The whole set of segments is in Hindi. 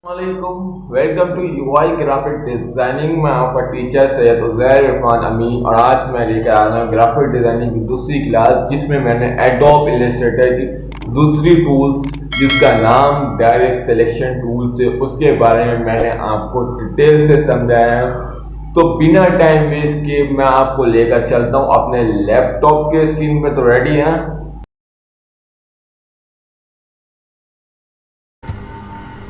वालेकुम, welcome to UI graphic designing. मैं आपका टीचर सैयद उज़ैर इरफान अमीन और आज मैं लेकर आया हूँ ग्राफिक डिजाइनिंग की दूसरी क्लास, जिसमें मैंने एडोब इलस्ट्रेटर की दूसरी टूल्स जिसका नाम डायरेक्ट सिलेक्शन टूल्स है उसके बारे में मैंने आपको डिटेल से समझाया है। तो बिना टाइम वेस्ट किए मैं आपको लेकर चलता हूँ अपने लैपटॉप के स्क्रीन पे। तो रेडी हैं?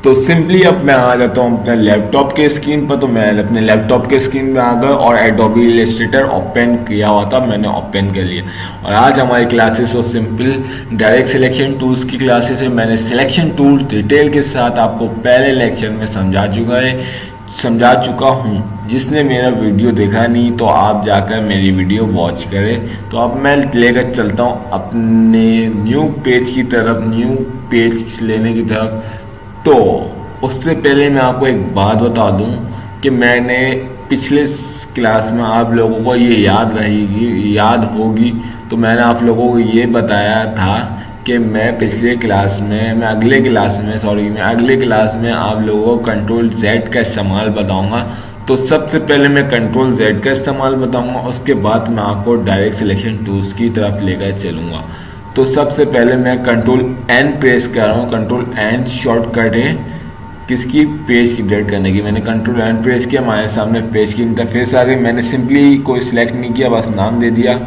तो सिंपली अब मैं आ जाता हूँ अपने लैपटॉप के स्क्रीन पर। तो मैं अपने लैपटॉप के स्क्रीन में आ गया और एडोबी इलस्ट्रेटर ओपन किया हुआ था, मैंने ओपन कर लिया। और आज हमारी क्लासेस और सिंपल डायरेक्ट सिलेक्शन टूल्स की क्लासेस है। मैंने सिलेक्शन टूल डिटेल के साथ आपको पहले लेक्चर में समझा चुका हूँ। जिसने मेरा वीडियो देखा नहीं तो आप जाकर मेरी वीडियो वॉच करें। तो अब मैं लेकर चलता हूँ अपने न्यू पेज की तरफ, न्यू पेज लेने की तरफ। तो उससे पहले मैं आपको एक बात बता दूं कि मैंने पिछले क्लास में आप लोगों को ये याद होगी। तो मैंने आप लोगों को ये बताया था कि मैं अगले क्लास में आप लोगों को कंट्रोल जेड का इस्तेमाल बताऊंगा। तो सबसे पहले मैं कंट्रोल जेड का इस्तेमाल बताऊंगा, उसके बाद मैं आपको डायरेक्ट सिलेक्शन टूल्स की तरफ लेकर चलूँगा। तो सबसे पहले मैं कंट्रोल एन प्रेस कर रहा हूँ। कंट्रोल एन शॉर्टकट है किसकी, पेज की डिलीट करने की। मैंने कंट्रोल एन प्रेस किया, हमारे सामने पेज की इंटरफेस आ गई। मैंने सिंपली कोई सिलेक्ट नहीं किया, बस नाम दे दिया।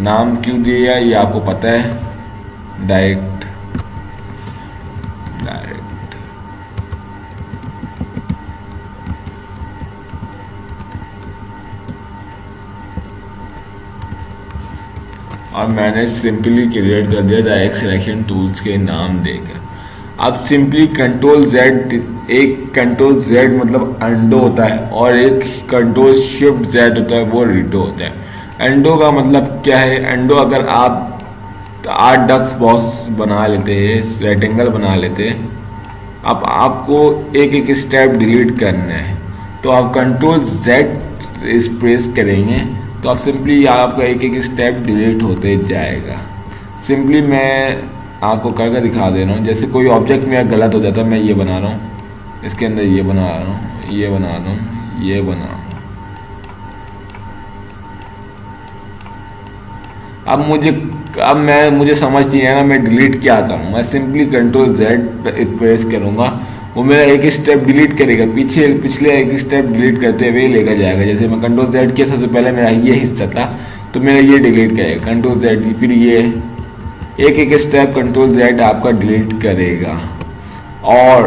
नाम क्यों दिया ये आपको पता है, डायरेक्ट और मैंने सिंपली क्रिएट कर दिया डायरेक्ट सिलेक्शन टूल्स के नाम देकर। अब सिंपली कंट्रोल जेड, एक कंट्रोल जेड मतलब अंडो होता है और एक कंट्रोल शिफ्ट जेड होता है, वो रीडो होता है। अंडो का मतलब क्या है, अंडो अगर आप 8 डक्स बॉक्स बना लेते हैं, रेक्टेंगल बना लेते हैं, अब आपको एक एक स्टेप डिलीट करना है तो आप कंट्रोल जेड प्रेस करेंगे तो आप सिंपली आपका एक एक स्टेप डिलीट होते जाएगा। सिंपली मैं आपको करके दिखा दे रहा हूँ। जैसे कोई ऑब्जेक्ट मेरा गलत हो जाता है, मैं ये बना रहा हूँ, इसके अंदर ये बना रहा हूँ, ये बना रहा हूँ, ये बना रहा हूँ। मुझे समझ नहीं आया ना मैं डिलीट क्या करूँ। मैं सिंपली कंट्रोल जेड प्रेस करूँगा, वो मेरा एक स्टेप डिलीट करेगा, पिछले एक स्टेप डिलीट करते हुए लेकर जाएगा। जैसे मैं कंट्रोल जेड किया, सबसे पहले मेरा ये हिस्सा था तो मेरा ये डिलीट करेगा कंट्रोल जेड, फिर ये एक एक स्टेप कंट्रोल जेड आपका डिलीट करेगा। और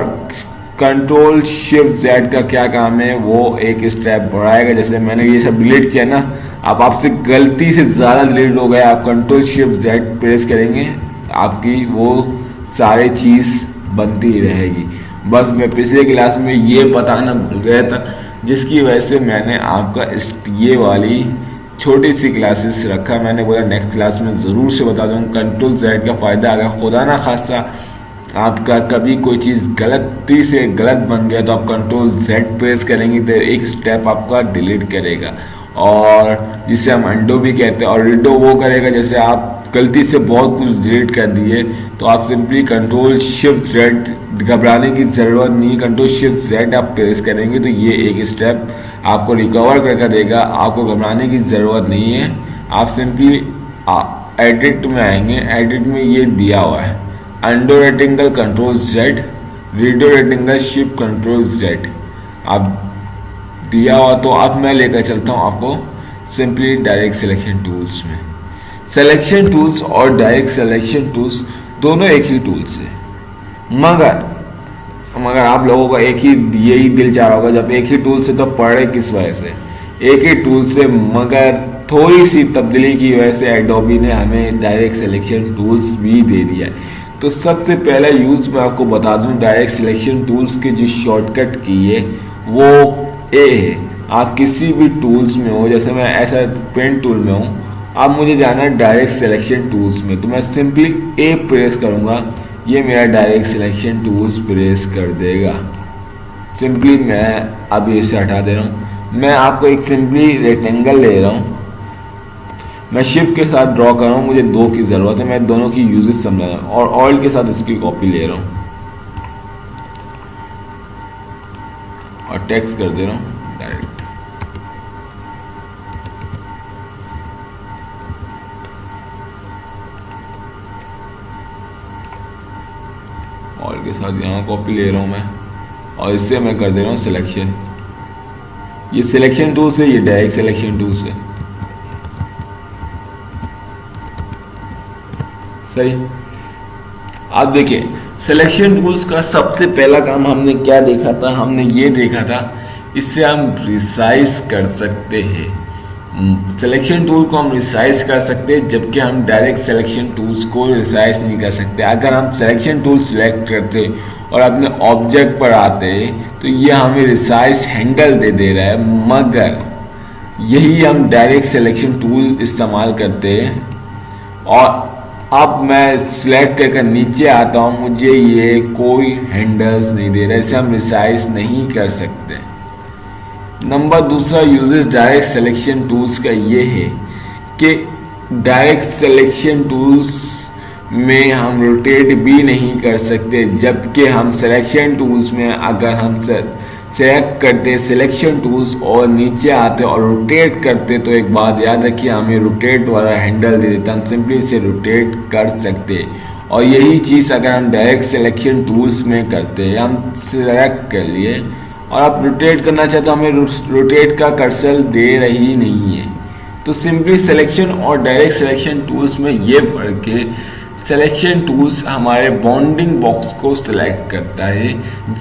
कंट्रोल शिफ्ट जेड का क्या काम है, वो एक स्टेप बढ़ाएगा। जैसे मैंने ये सब डिलीट किया ना, अब आपसे गलती से ज़्यादा डिलीट हो गया, आप कंट्रोल शिफ्ट जेड प्रेस करेंगे, आपकी वो सारी चीज़ बनती रहेगी। बस मैं पिछले क्लास में ये बताना भूल गया था, जिसकी वजह से मैंने आपका ये वाली छोटी सी क्लासेस रखा। मैंने बोला नेक्स्ट क्लास में ज़रूर से बता दूँ कंट्रोल जेड का फ़ायदा। अगर खुदा ना खास्ता आपका कभी कोई चीज़ गलती से गलत बन गया तो आप कंट्रोल जेड प्रेस करेंगे तो एक स्टेप आपका डिलीट करेगा, और जिसे हम अंडो भी कहते हैं। और रीडो वो करेगा जैसे आप गलती से बहुत कुछ डिलीट कर दिए तो आप सिंपली कंट्रोल शिफ्ट जेड, घबराने की ज़रूरत नहीं, कंट्रोल शिफ्ट जेड आप प्रेस करेंगे तो ये एक स्टेप आपको रिकवर करके देगा। आपको घबराने की ज़रूरत नहीं है। आप सिंपली एडिट में आएंगे, एडिट में ये दिया हुआ है undo rectangle control Z, redo rectangle shift control Z आप दिया हुआ। तो अब मैं लेकर चलता हूँ आपको सिंपली डायरेक्ट सिलेक्शन टूल्स में। सिलेक्शन टूल्स और डायरेक्ट सिलेक्शन टूल्स दोनों एक ही टूल्स है, मगर आप लोगों का एक ही यही दिल चाह रहा होगा जब एक ही टूल से तो पढ़े किस वजह से, एक ही टूल से, मगर थोड़ी सी तब्दीली की वजह से एडोबी ने हमें डायरेक्ट सिलेक्शन टूल्स भी दे दिया है। तो सबसे पहला यूज़ मैं आपको बता दूं, डायरेक्ट सिलेक्शन टूल्स के जो शॉर्टकट की है वो ए है। आप किसी भी टूल्स में हो, जैसे मैं ऐसा पेन टूल में हूँ, अब मुझे जाना है डायरेक्ट सिलेक्शन टूल्स में, तो मैं सिंपली ए प्रेस करूँगा, ये मेरा डायरेक्ट सिलेक्शन टूल्स प्रेस कर देगा। सिंपली मैं अभी इसे हटा दे रहा हूँ। मैं आपको एक सिंपली रेक्टेंगल ले रहा हूँ, मैं शिफ्ट के साथ ड्रॉ कर रहा हूँ, मुझे दो की ज़रूरत है, मैं दोनों की यूजेस समझा रहा हूँ और ऑयल के साथ इसकी कॉपी ले रहा हूँ। और टेक्स्ट कर दे रहा हूँ डायरेक्ट। और के साथ यहाँ कॉपी ले रहा हूँ मैं, और इससे मैं कर दे रहा हूँ सिलेक्शन। ये सिलेक्शन टूल से, ये डायरेक्ट सिलेक्शन टूल से। सही। आप देखिए सिलेक्शन टूल्स का सबसे पहला काम हमने क्या देखा था, हमने ये देखा था इससे हम रिसाइज कर सकते हैं। सिलेक्शन टूल को हम रिसाइज कर सकते हैं, जबकि हम डायरेक्ट सिलेक्शन टूल्स को रिसाइज नहीं कर सकते। अगर हम सिलेक्शन टूल सिलेक्ट करते और अपने ऑब्जेक्ट पर आते तो ये हमें रिसाइज हैंडल दे रहा है, मगर यही हम डायरेक्ट सिलेक्शन टूल इस्तेमाल करते हैं। और अब मैं सिलेक्ट करके नीचे आता हूँ, मुझे ये कोई हैंडल्स नहीं दे रहा, इसे हम रिसाइज नहीं कर सकते। नंबर दूसरा यूजेस डायरेक्ट सिलेक्शन टूल्स का ये है कि डायरेक्ट सिलेक्शन टूल्स में हम रोटेट भी नहीं कर सकते, जबकि हम सिलेक्शन टूल्स में अगर हम सेलेक्ट करते सिलेक्शन टूल्स और नीचे आते और रोटेट करते तो एक बात याद रखिए, हमें रोटेट वाला हैंडल दे देता, हम सिंपली इसे रोटेट कर सकते। और यही चीज़ अगर हम डायरेक्ट सिलेक्शन टूल्स में करते हैं, हम सिलेक्ट कर लिए और आप रोटेट करना चाहते तो हमें रोटेट का कर्सर दे रही नहीं है। तो सिंपली सिलेक्शन और डायरेक्ट सिलेक्शन टूल्स में ये फर्क है, सिलेक्शन टूल्स हमारे बाउंडिंग बॉक्स को सिलेक्ट करता है,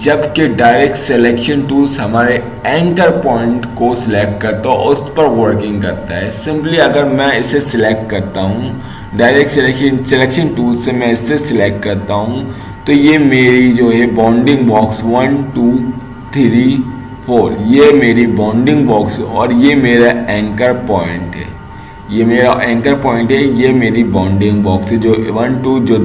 जबकि डायरेक्ट सिलेक्शन टूल्स हमारे एंकर पॉइंट को सिलेक्ट करता है और उस पर वर्किंग करता है। सिंपली अगर मैं इसे सिलेक्ट करता हूँ, डायरेक्ट सिलेक्शन टूल से मैं इसे सिलेक्ट करता हूँ, तो ये मेरी जो है बाउंडिंग बॉक्स 1 2 3 4 ये मेरी बाउंडिंग बॉक्स और ये मेरा एंकर पॉइंट है। ये मेरा एंकर पॉइंट है, ये मेरी बाउंडिंग बॉक्स है, जो 1 2 जो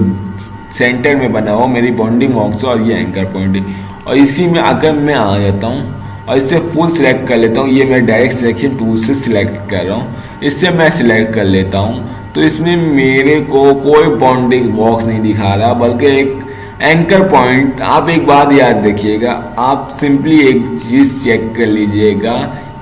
सेंटर में बना हुआ मेरी बाउंडिंग बॉक्स है और ये एंकर पॉइंट है। और इसी में अगर मैं आ जाता हूँ और इससे फुल सिलेक्ट कर लेता हूँ, ये मैं डायरेक्ट सिलेक्शन टूल से सिलेक्ट कर रहा हूँ, इससे मैं सिलेक्ट कर लेता हूँ, तो इसमें मेरे को कोई बाउंडिंग बॉक्स नहीं दिखा रहा बल्कि एक एंकर पॉइंट। आप एक बात याद रखिएगा, आप सिंपली एक चीज़ चेक कर लीजिएगा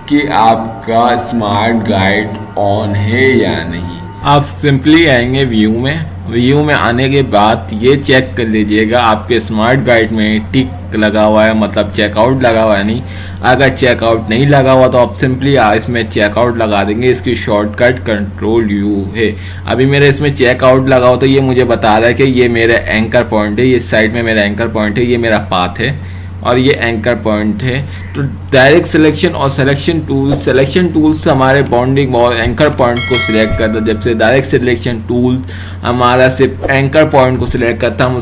कि आपका स्मार्ट गाइड ऑन है या नहीं। आप सिंपली आएंगे व्यू में आने के बाद ये चेक कर लीजिएगा आपके स्मार्ट गाइड में टिक लगा हुआ है, मतलब चेकआउट लगा हुआ है नहीं। अगर चेकआउट नहीं लगा हुआ तो आप सिंपली इसमें चेकआउट लगा देंगे, इसकी शॉर्टकट कंट्रोल यू है। अभी मेरे इसमें चेकआउट लगा हो तो ये मुझे बता रहा है कि ये मेरा एंकर पॉइंट है, ये साइड में मेरा एंकर पॉइंट है, ये मेरा पाथ है और ये एंकर पॉइंट है। तो डायरेक्ट सिलेक्शन और सिलेक्शन टूल्स हमारे बाउंडिंग और एंकर पॉइंट को सिलेक्ट करता है, जबसे डायरेक्ट सिलेक्शन टूल्स हमारा सिर्फ एंकर पॉइंट को सिलेक्ट करता है। हम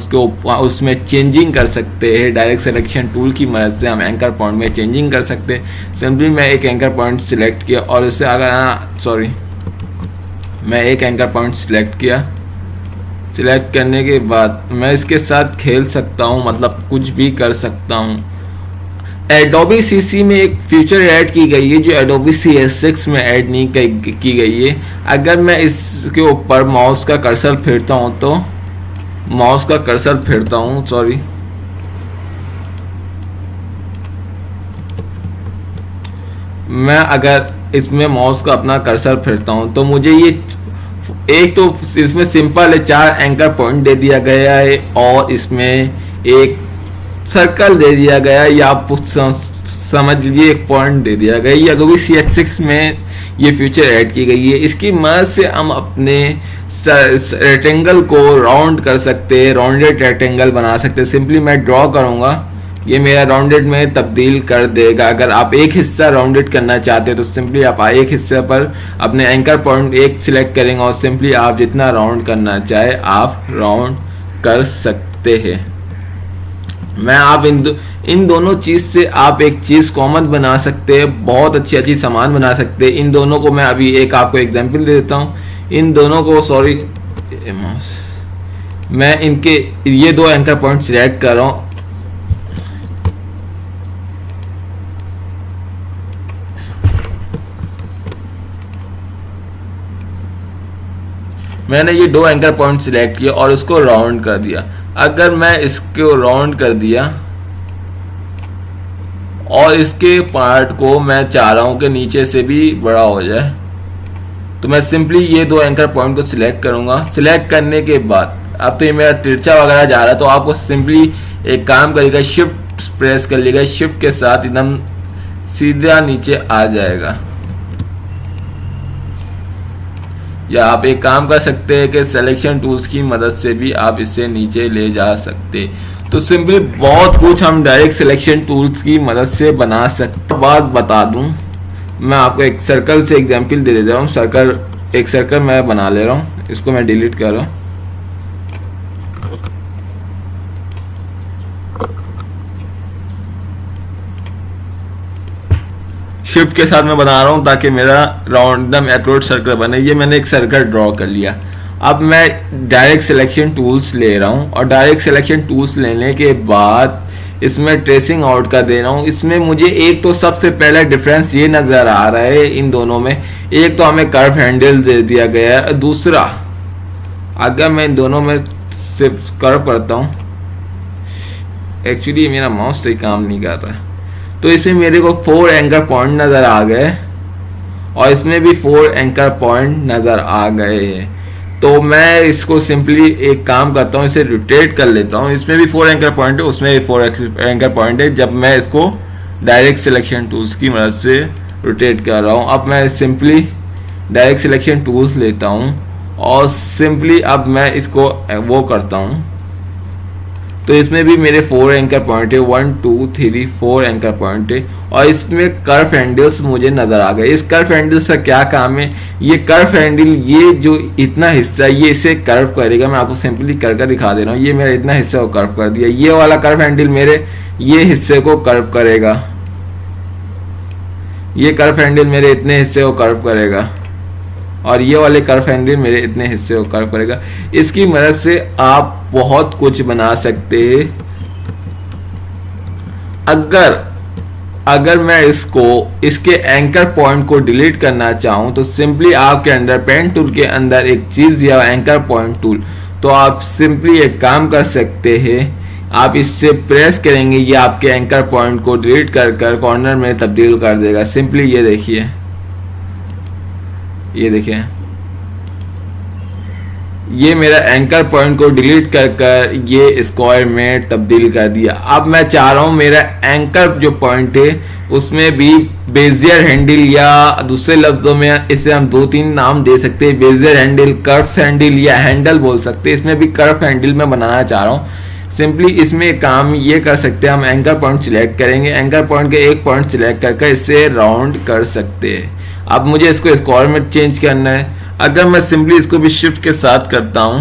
उसमें चेंजिंग कर सकते हैं, डायरेक्ट सिलेक्शन टूल की मदद से हम एंकर पॉइंट में चेंजिंग कर सकते हैं। सिंपली मैं एक एंकर पॉइंट सिलेक्ट किया और उससे अगर मैं एक एंकर पॉइंट सिलेक्ट किया, सिलेक्ट करने के बाद मैं इसके साथ खेल सकता हूँ, मतलब कुछ भी कर सकता हूँ। एडोबी सीसी में एक फीचर ऐड की गई है जो एडोबी CS6 में ऐड नहीं की गई है। अगर मैं इसके ऊपर माउस का कर्सर फेरता हूँ तो मैं अगर इसमें माउस का अपना कर्सर फेरता हूँ तो मुझे ये एक तो इसमें सिंपल है 4 एंकर पॉइंट दे दिया गया है और इसमें एक सर्कल दे दिया गया है, या आप समझ लीजिए एक पॉइंट दे दिया गया है। ये अडोबी CS6 में ये फीचर ऐड की गई है। इसकी मदद से हम अपने रेक्टेंगल को राउंड कर सकते हैं, राउंडेड रेक्टेंगल बना सकते हैं। सिंपली मैं ड्रॉ करूँगा, ये मेरा राउंडेड में तब्दील कर देगा। अगर आप एक हिस्सा राउंडेड करना चाहते हैं तो सिंपली आप एक हिस्से पर अपने एंकर पॉइंट एक सिलेक्ट करेंगे और सिंपली आप जितना राउंड करना चाहे आप राउंड कर सकते हैं। मैं आप इन दोनों चीज़ से आप एक चीज़ कॉमन बना सकते हैं, बहुत अच्छी सामान बना सकते हैं। इन दोनों को मैं अभी एक आपको एग्जांपल दे देता हूँ। इन दोनों को मैं इनके ये 2 एंकर पॉइंट सिलेक्ट कर रहा हूँ। मैंने ये 2 एंकर पॉइंट सिलेक्ट किया और उसको राउंड कर दिया। अगर मैं इसको राउंड कर दिया और इसके पार्ट को मैं चाह रहा हूँ कि नीचे से भी बड़ा हो जाए। तो मैं सिंपली ये दो एंकर पॉइंट को सिलेक्ट करूंगा। सिलेक्ट करने के बाद अब तो ये मेरा तिरछा वगैरह जा रहा है, तो आपको सिंपली एक काम करिएगा, शिफ्ट प्रेस कर लीजिएगा, शिफ्ट के साथ एकदम सीधा नीचे आ जाएगा। या आप एक काम कर सकते हैं कि सिलेक्शन टूल्स की मदद से भी आप इसे नीचे ले जा सकते। तो सिंपली बहुत कुछ हम डायरेक्ट सिलेक्शन टूल्स की मदद से बना सकते। बात बता दूं, मैं आपको एक सर्कल से एग्जांपल दे देता हूँ। एक सर्कल मैं बना ले रहा हूँ, इसको मैं डिलीट कर रहा हूँ। शिफ्ट के साथ मैं बना रहा हूं ताकि मेरा राउंड एकदम एक्यूरेट सर्कल बने। ये मैंने एक सर्कल ड्रॉ कर लिया। अब मैं डायरेक्ट सिलेक्शन टूल्स ले रहा हूं और डायरेक्ट सिलेक्शन टूल्स लेने के बाद इसमें ट्रेसिंग आउट का दे रहा हूं। इसमें मुझे एक तो सबसे पहला डिफरेंस ये नजर आ रहा है इन दोनों में, एक तो हमें कर्व हैंडल दे दिया गया है, दूसरा अगर मैं इन दोनों में सिर्फ कर्व करता हूं, एक्चुअली मेरा माउस सही काम नहीं कर रहा है, तो इसमें मेरे को 4 एंकर पॉइंट नजर आ गए और इसमें भी 4 एंकर पॉइंट नजर आ गए हैं। तो मैं इसको सिंपली एक काम करता हूँ, इसे रोटेट कर लेता हूँ। इसमें भी 4 एंकर पॉइंट है, उसमें भी 4 एंकर पॉइंट है। जब मैं इसको डायरेक्ट सिलेक्शन टूल्स की मदद से रोटेट कर रहा हूँ, अब मैं सिंपली डायरेक्ट सिलेक्शन टूल्स लेता हूँ और सिंपली अब मैं इसको वो करता हूँ। तो इसमें भी मेरे 4 एंकर पॉइंट है, 1 2 3 4 एंकर पॉइंट है और इसमें कर्व हैंडल्स मुझे नजर आ गए। इस कर्व हैंडल्स का क्या काम है, ये कर्व हैंडल, ये जो इतना हिस्सा ये इसे कर्व करेगा। मैं आपको सिंपली करके दिखा दे रहा हूँ। ये मेरा इतना हिस्सा को कर्व कर दिया, ये वाला कर्व हैंडल मेरे ये हिस्से को कर्व करेगा, ये कर्व हैंडल मेरे इतने हिस्से को कर्व करेगा और ये वाले कर्व हैंडल मेरे इतने हिस्से को कर्व करेगा। इसकी मदद से आप बहुत कुछ बना सकते हैं। अगर मैं इसके एंकर पॉइंट को डिलीट करना चाहूं तो सिंपली आपके अंदर पेन टूल के अंदर एक चीज या एंकर पॉइंट टूल, तो आप सिंपली एक काम कर सकते हैं, आप इससे प्रेस करेंगे, ये आपके एंकर पॉइंट को डिलीट कर कॉर्नर में तब्दील कर देगा। सिंपली ये देखिए, ये देखिए, ये मेरा एंकर पॉइंट को डिलीट कर ये स्क्वायर में तब्दील कर दिया। अब मैं चाह रहा हूं मेरा एंकर जो पॉइंट है उसमें भी बेजियर हैंडल, या दूसरे लफ्जों में इसे हम 2-3 नाम दे सकते हैं, बेजियर हैंडल, कर्व्स हैंडल या हैंडल बोल सकते हैं। इसमें भी कर्व हैंडल में बनाना चाह रहा हूं। सिंपली इसमें एक काम ये कर सकते हैं, हम एंकर पॉइंट सिलेक्ट करेंगे, एंकर पॉइंट के एक पॉइंट सिलेक्ट करके इससे राउंड कर सकते हैं। अब मुझे इसको स्क्वायर में चेंज करना है। अगर मैं सिंपली इसको भी शिफ्ट के साथ करता हूं,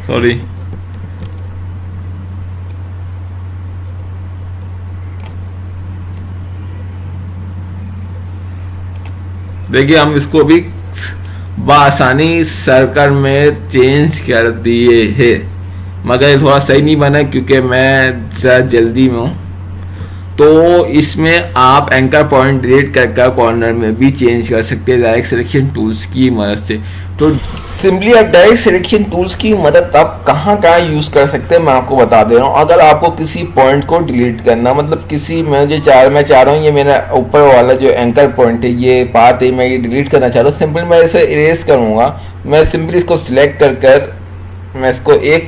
सॉरी, देखिए हम इसको भी बआसानी सर्कल में चेंज कर दिए है, मगर थोड़ा सही नहीं बना क्योंकि मैं ज़रा जल्दी में हूँ। तो इसमें आप एंकर पॉइंट डिलीट कर कॉर्नर में भी चेंज कर सकते हैं डायरेक्ट सिलेक्शन टूल्स की मदद से। तो सिंपली आप डायरेक्ट सिलेक्शन टूल्स की मदद आप कहाँ यूज़ कर सकते हैं मैं आपको बता दे रहा हूँ। अगर आपको किसी पॉइंट को डिलीट करना, मतलब किसी मैं चाह रहा हूँ ये मेरा ऊपर वाला जो एंकर पॉइंट है, ये पाथ है, मैं ये डिलीट करना चाह रहा हूँ। सिंपली मैं इसे इरेज करूँगा। मैं सिंपली इसको सिलेक्ट कर मैं इसको एक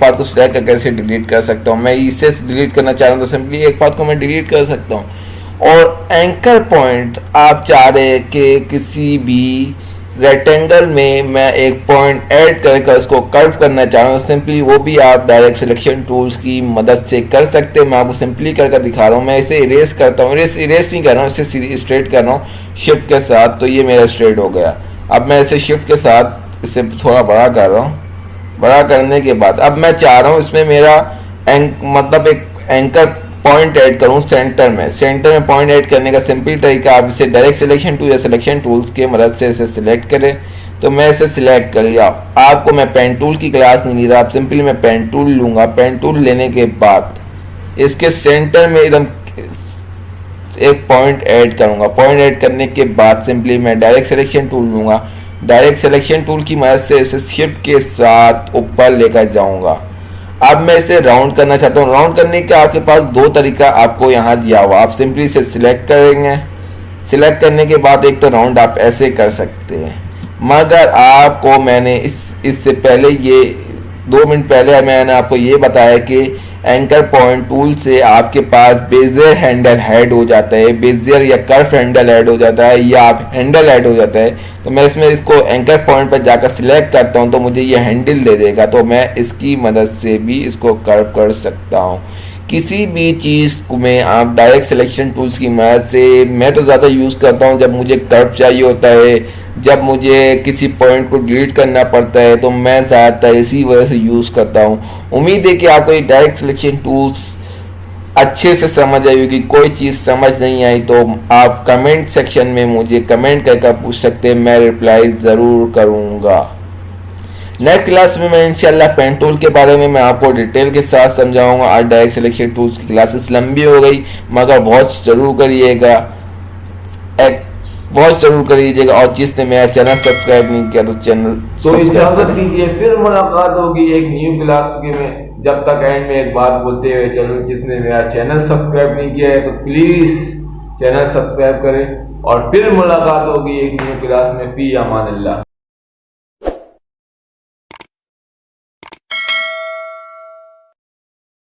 पाथ को सिलेक्ट करके इसे डिलीट कर सकता हूँ। मैं इसे डिलीट करना चाह रहा हूँ तो सिंपली एक पाथ को मैं डिलीट कर सकता हूँ। और एंकर पॉइंट आप चाह रहे हैं कि किसी भी रेक्टेंगल में मैं एक पॉइंट ऐड करके उसको कर्व करना चाह रहा हूँ, सिंपली वो भी आप डायरेक्ट सिलेक्शन टूल्स की मदद से कर सकते हैं। मैं आपको सिंपली करके दिखा रहा हूँ। मैं इसे इरेज करता हूँ, इरेज नहीं कर रहा हूँ, इसे स्ट्रेट कर रहा हूँ शिफ्ट के साथ, तो ये मेरा स्ट्रेट हो गया। अब मैं इसे शिफ्ट के साथ इसे थोड़ा बड़ा कर रहा हूँ। बड़ा करने के बाद अब मैं चाह रहा हूँ इसमें मेरा मतलब एक एंकर पॉइंट ऐड करूँ सेंटर में पॉइंट ऐड करने का सिंपल तरीका, आप इसे डायरेक्ट सिलेक्शन टूल या सिलेक्शन टूल्स के मदद से इसे सिलेक्ट करें। तो मैं इसे सिलेक्ट कर लिया। आपको मैं पेन टूल की क्लास नहीं ली रहा, आप सिंपली मैं पेन टूल लूंगा। पेन टूल लेने के बाद इसके सेंटर में एकदम एक पॉइंट ऐड करूंगा। पॉइंट ऐड करने के बाद सिंपली मैं डायरेक्ट सिलेक्शन टूल लूंगा। डायरेक्ट सिलेक्शन टूल की मदद से इसे शिफ्ट के साथ ऊपर लेकर जाऊंगा। अब मैं इसे राउंड करना चाहता हूँ। राउंड करने का आपके पास दो तरीका आपको यहाँ दिया हुआ। आप सिंपली इसे सिलेक्ट करेंगे। सिलेक्ट करने के बाद एक तो राउंड आप ऐसे कर सकते हैं, मगर आपको मैंने इससे पहले ये 2 मिनट पहले मैंने आपको ये बताया कि एंकर पॉइंट टूल से आपके पास बेजियर हैंडल ऐड हो जाता है, बेजियर या कर्व हैंडल ऐड हो जाता है, या आप हैंडल ऐड हो जाता है। तो मैं इसमें इसको एंकर पॉइंट पर जाकर सिलेक्ट करता हूं तो मुझे ये हैंडल दे देगा। तो मैं इसकी मदद से भी इसको कर्व कर सकता हूं। किसी भी चीज़ में आप डायरेक्ट सिलेक्शन टूल्स की मदद से, मैं तो ज़्यादा यूज़ करता हूं जब मुझे कर्व चाहिए होता है, जब मुझे किसी पॉइंट को डिलीट करना पड़ता है, तो मैं ज़्यादातर इसी वजह से यूज़ करता हूं। उम्मीद है कि आपको ये डायरेक्ट सिलेक्शन टूल्स अच्छे से समझ आई होगी। कोई चीज़ समझ नहीं आई तो आप कमेंट सेक्शन में मुझे कमेंट करके पूछ सकते हैं, मैं रिप्लाई ज़रूर करूँगा। नेक्स्ट क्लास में मैं इंशाल्लाह पेन टूल के बारे में मैं आपको डिटेल के साथ समझाऊंगा। आज डायरेक्ट सिलेक्शन टूल्स की क्लासेस लंबी हो गई, मगर बहुत ज़रूर करिएगा, बहुत ज़रूर करिएगा। और जिसने मेरा चैनल सब्सक्राइब नहीं किया तो चैनल तो इजाजत दीजिए, फिर मुलाकात होगी एक न्यू क्लास में। जब तक एंड में एक बात बोलते हुए चलूं, जिसने मेरा चैनल सब्सक्राइब नहीं किया है तो प्लीज चैनल सब्सक्राइब करें। और फिर मुलाकात होगी एक न्यू क्लास में। फी अमान अल्लाह।